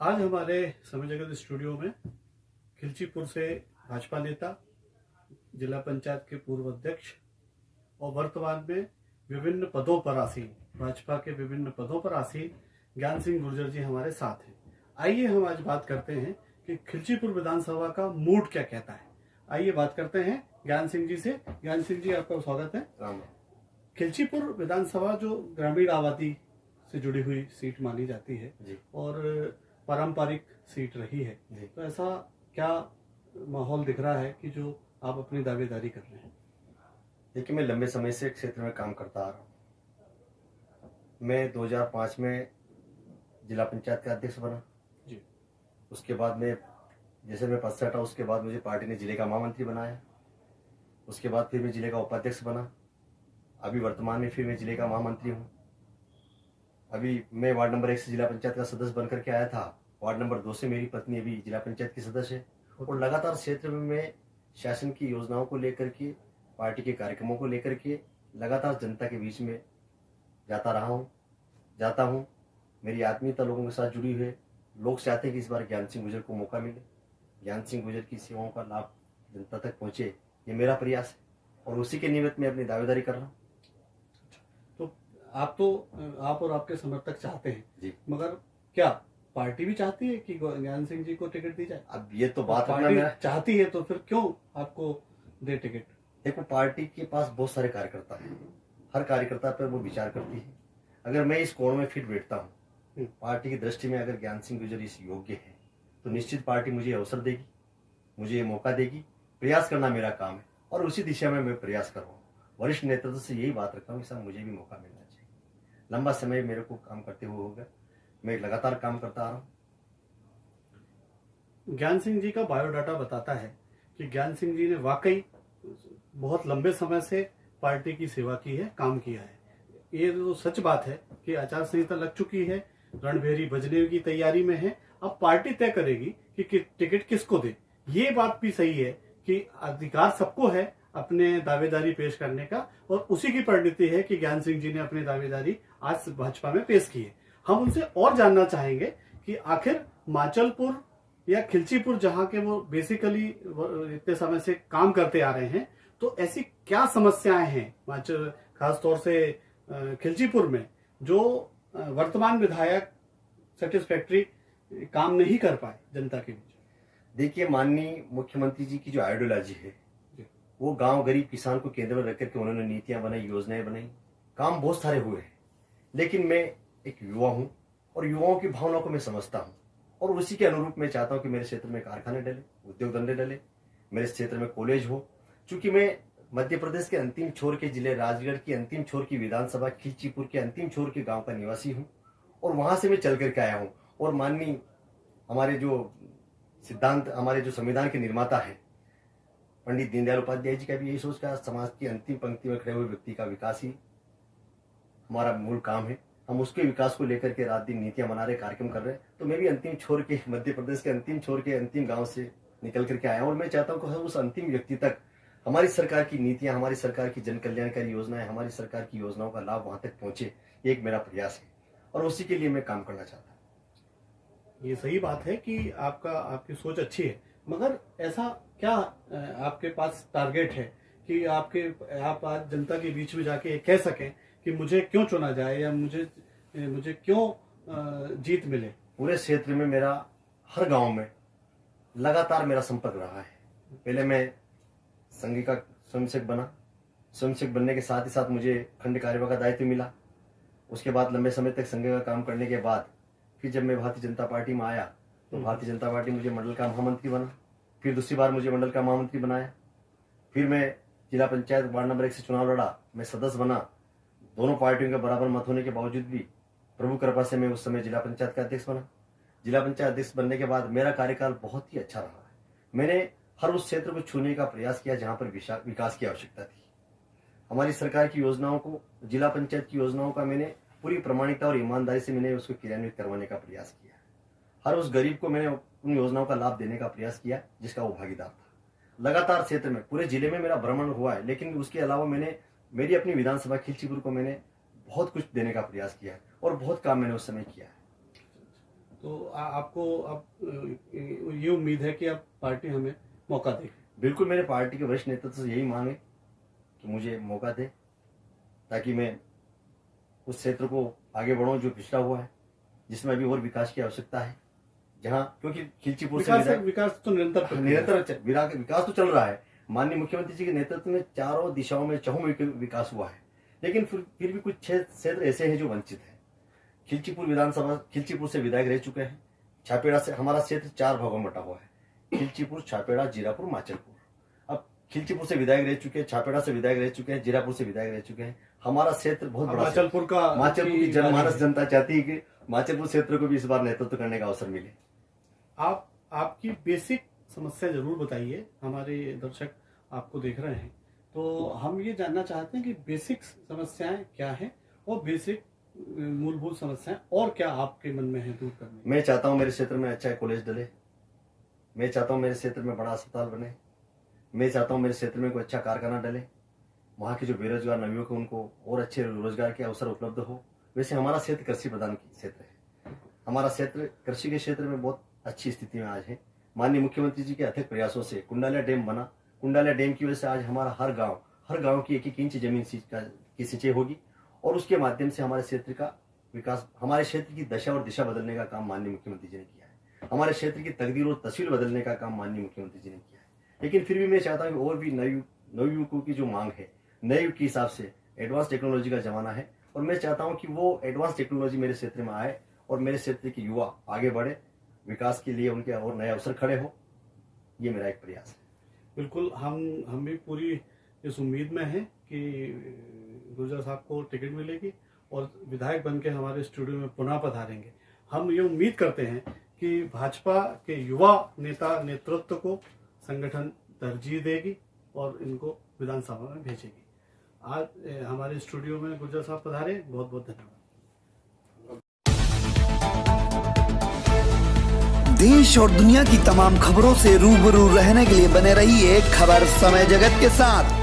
आज हमारे समय जगत स्टूडियो में खिलचीपुर से भाजपा नेता, जिला पंचायत के पूर्व अध्यक्ष और वर्तमान में विभिन्न पदों पर आसीन, भाजपा के विभिन्न पदों पर आसीन ज्ञान सिंह गुर्जर जी हमारे साथ हैं। आइए हम आज बात करते हैं कि खिलचीपुर विधानसभा का मूड क्या कहता है। आइए बात करते हैं ज्ञान सिंह जी से। ज्ञान सिंह जी, आपका स्वागत है। खिलचीपुर विधानसभा जो ग्रामीण आबादी से जुड़ी हुई सीट मानी जाती है और पारंपरिक सीट रही है, तो ऐसा क्या माहौल दिख रहा है कि जो आप अपनी दावेदारी कर रहे हैं? देखिए, मैं लंबे समय से क्षेत्र में काम करता आ रहा हूँ। मैं 2005 में जिला पंचायत का अध्यक्ष बना जी। उसके बाद में जैसे मैं पद से हटा, उसके बाद मुझे पार्टी ने जिले का महामंत्री बनाया। उसके बाद फिर मैं जिले का उपाध्यक्ष बना। अभी वर्तमान में फिर मैं जिले का महामंत्री हूँ। अभी मैं वार्ड नंबर 1 से जिला पंचायत का सदस्य बनकर के आया था। वार्ड नंबर 2 से मेरी पत्नी अभी जिला पंचायत की सदस्य है और लगातार क्षेत्र में मैं शासन की योजनाओं को लेकर के, पार्टी के कार्यक्रमों को लेकर के लगातार जनता के बीच में जाता हूँ। मेरी आत्मीयता लोगों के साथ जुड़ी हुई है। लोग चाहते हैं कि इस बार ज्ञान सिंह गुर्जर को मौका मिले, ज्ञान सिंह गुर्जर की सेवाओं का लाभ जनता तक पहुंचे, ये मेरा प्रयास है और उसी के निमित्त में अपनी दावेदारी कर रहा हूँ। आप और आपके समर्थक चाहते हैं जी, मगर क्या पार्टी भी चाहती है कि ज्ञान सिंह जी को टिकट दी जाए? अब ये तो बात पार्टी चाहती है तो फिर क्यों आपको दे टिकट? देखो, पार्टी के पास बहुत सारे कार्यकर्ता हैं, हर कार्यकर्ता पर वो विचार करती है। अगर मैं इस कोण में फिट बैठता हूँ, पार्टी की दृष्टि में अगर ज्ञान सिंह गुर्जर इस योग्य है तो निश्चित पार्टी मुझे अवसर देगी, मुझे मौका देगी। प्रयास करना मेरा काम है और उसी दिशा में मैं प्रयास कर रहा हूँ। वरिष्ठ नेतृत्व से यही बात रखता हूँ कि साहब, मुझे भी मौका मिलना चाहिए। लंबा समय मेरे को काम करते हुए होगा, मैं लगातार काम करता आ रहा हूँ। ज्ञान सिंह जी का बायोडाटा बताता है कि ज्ञान सिंह जी ने वाकई बहुत लंबे समय से पार्टी की सेवा की है, काम किया है। ये तो सच बात है कि आचार संहिता लग चुकी है, रणभेरी बजने की तैयारी में है। अब पार्टी तय करेगी कि टिकट किसको दे। ये बात भी सही है कि अधिकार सबको है अपने दावेदारी पेश करने का और उसी की परिणति है कि ज्ञान सिंह जी ने अपनी दावेदारी आज भाजपा में पेश की है। हम उनसे और जानना चाहेंगे कि आखिर माचलपुर या खिलचीपुर, जहां के वो बेसिकली इतने समय से काम करते आ रहे हैं, तो ऐसी क्या समस्याएं हैं खासतौर से खिलचीपुर में जो वर्तमान विधायक सेटिस्फैक्ट्री काम नहीं कर पाए जनता के बीच? देखिए, माननीय मुख्यमंत्री जी की जो आइडियोलॉजी है, वो गांव गरीब किसान को केंद्र में रखकर के उन्होंने नीतियां बनाई, योजनाएं बनाई, काम बहुत सारे हुए हैं। लेकिन मैं एक युवा हूं और युवाओं की भावनाओं को मैं समझता हूं और उसी के अनुरूप मैं चाहता हूं कि मेरे क्षेत्र में कारखाने डले, उद्योग धंधे डले, मेरे क्षेत्र में कॉलेज हो। चूंकि मैं मध्य प्रदेश के अंतिम छोर के जिले राजगढ़ की अंतिम छोर की विधानसभा खिलचीपुर के अंतिम छोर के गांव का निवासी हूं और वहां से मैं चल करके आया हूं। और माननीय हमारे जो सिद्धांत, हमारे जो संविधान के निर्माता है पंडित दीनदयाल उपाध्याय जी का भी यही सोच का समाज की अंतिम पंक्ति में खड़े हुए व्यक्ति का विकास ही हमारा मूल काम है। हम उसके विकास को लेकर के रात दिन नीतियां बना रहे, कार्यक्रम कर रहे हैं। तो मैं भी अंतिम छोर के, मध्य प्रदेश के अंतिम छोर के अंतिम गांव से निकल करके आया हूं और मैं चाहता हूं कि उस अंतिम व्यक्ति तक हमारी सरकार की नीतियां, हमारी सरकार की जन कल्याणकारी योजनाएं, हमारी सरकार की योजनाओं का लाभ वहां तक पहुंचे, ये एक मेरा प्रयास है और उसी के लिए मैं काम करना चाहता हूँ। ये सही बात है कि आपकी सोच अच्छी है, मगर ऐसा क्या आपके पास टारगेट है कि आप आज जनता के बीच में जाके कह सकें कि मुझे क्यों चुना जाए या मुझे क्यों जीत मिले? पूरे क्षेत्र में मेरा हर गांव में लगातार मेरा संपर्क रहा है। पहले मैं संघ का स्वयंसेवक बना, स्वयंसेवक बनने के साथ ही साथ मुझे खंड कार्यवाह का दायित्व मिला। उसके बाद लंबे समय तक संघ का काम करने के बाद फिर जब मैं भारतीय जनता पार्टी में आया तो भारतीय जनता पार्टी मुझे मंडल का महामंत्री बना। फिर दूसरी बार मुझे मंडल का महामंत्री बनाया। फिर मैं जिला पंचायत वार्ड नंबर 1 से चुनाव लड़ा, मैं सदस्य बना। दोनों पार्टियों के बराबर मत होने के बावजूद भी प्रभु कृपा से मैं उस समय जिला पंचायत का अध्यक्ष बना। जिला पंचायत अध्यक्ष बनने के बाद मेरा कार्यकाल बहुत ही अच्छा रहा है। मैंने हर उस क्षेत्र को छूने का प्रयास किया जहां पर विकास की आवश्यकता थी। हमारी सरकार की योजनाओं को, जिला पंचायत की योजनाओं का मैंने पूरी प्रामाणिकता और ईमानदारी से मैंने उसको क्रियान्वित करवाने का प्रयास किया। हर उस गरीब को मैंने उन योजनाओं का लाभ देने का प्रयास किया जिसका वो भागीदार था। लगातार क्षेत्र में, पूरे जिले में मेरा भ्रमण हुआ है, लेकिन उसके अलावा मैंने मेरी अपनी विधानसभा खिलचीपुर को मैंने बहुत कुछ देने का प्रयास किया है और बहुत काम मैंने उस समय किया है। तो आपको अब ये उम्मीद है कि अब पार्टी हमें मौका देगी। बिल्कुल, मेरे पार्टी के वरिष्ठ नेतृत्व से यही मांग है कि मुझे मौका दे, ताकि मैं उस क्षेत्र को आगे बढ़ाऊं जो पिछड़ा हुआ है, जिसमें अभी और विकास की आवश्यकता है। जहां क्योंकि खिलचीपुर से विकास तो निरंतर विकास तो चल रहा है। माननीय मुख्यमंत्री जी के नेतृत्व में चारों दिशाओं में चहुमुखी विकास हुआ है, लेकिन फिर भी कुछ क्षेत्र ऐसे हैं जो वंचित है। खिलचीपुर से विधायक रह चुके हैं। छापेड़ा से हमारा क्षेत्र 4 भागों में बटा हुआ है, खिलचीपुर, छापेड़ा, जीरापुर, माचलपुर। अब खिलचीपुर से विधायक रह चुके हैं, छापेड़ा से विधायक रह चुके हैं, जीरापुर से विधायक रह चुके हैं। हमारा क्षेत्र बहुत बड़ा। माचलपुर की जनमानस जनता चाहती है कि माचलपुर क्षेत्र को भी इस बार नेतृत्व करने का अवसर मिले। आपकी बेसिक समस्या जरूर बताइए, हमारे दर्शक आपको देख रहे हैं, तो हम ये जानना चाहते हैं कि बेसिक समस्याएं क्या हैं और बेसिक मूलभूत समस्याएं और क्या आपके मन में है दूर करने। मैं चाहता हूं मेरे क्षेत्र में अच्छा कॉलेज डले, मैं चाहता हूं मेरे क्षेत्र में बड़ा अस्पताल बने, मैं चाहता हूं मेरे क्षेत्र में कोई अच्छा कारखाना डले, वहां के जो बेरोजगार नवयुवक हैं उनको और अच्छे रोजगार के अवसर उपलब्ध हो। वैसे हमारा क्षेत्र कृषि प्रधान क्षेत्र है, हमारा क्षेत्र कृषि के क्षेत्र में बहुत अच्छी स्थिति में आज है। माननीय मुख्यमंत्री जी के अथक प्रयासों से कुंडालिया डैम बना। कुंडालिया डैम की वजह से आज हमारा हर गांव की 1-1 इंच जमीन की सिंचाई होगी और उसके माध्यम से हमारे क्षेत्र का विकास, हमारे क्षेत्र की दशा और दिशा बदलने का काम माननीय मुख्यमंत्री जी ने किया है। हमारे क्षेत्र की तकदीर और तस्वीर बदलने का काम माननीय मुख्यमंत्री जी ने किया है। लेकिन फिर भी मैं चाहता हूँ और भी नवयुवकों की जो मांग है, नए युग के हिसाब से एडवांस टेक्नोलॉजी का जमाना है और मैं चाहता हूँ कि वो एडवांस टेक्नोलॉजी मेरे क्षेत्र में आए और मेरे क्षेत्र के युवा आगे बढ़े, विकास के लिए उनके और नए अवसर खड़े हो। ये मेरा एक प्रयास है। बिल्कुल, हम भी पूरी इस उम्मीद में हैं कि गुर्जर साहब को टिकट मिलेगी और विधायक बन के हमारे स्टूडियो में पुनः पधारेंगे। हम ये उम्मीद करते हैं कि भाजपा के युवा नेतृत्व को संगठन तरजीह देगी और इनको विधानसभा में भेजेगी। आज हमारे स्टूडियो में गुर्जर साहब पधारे, बहुत बहुत धन्यवाद। देश और दुनिया की तमाम खबरों से रूबरू रहने के लिए बने रहिए खबर समय जगत के साथ।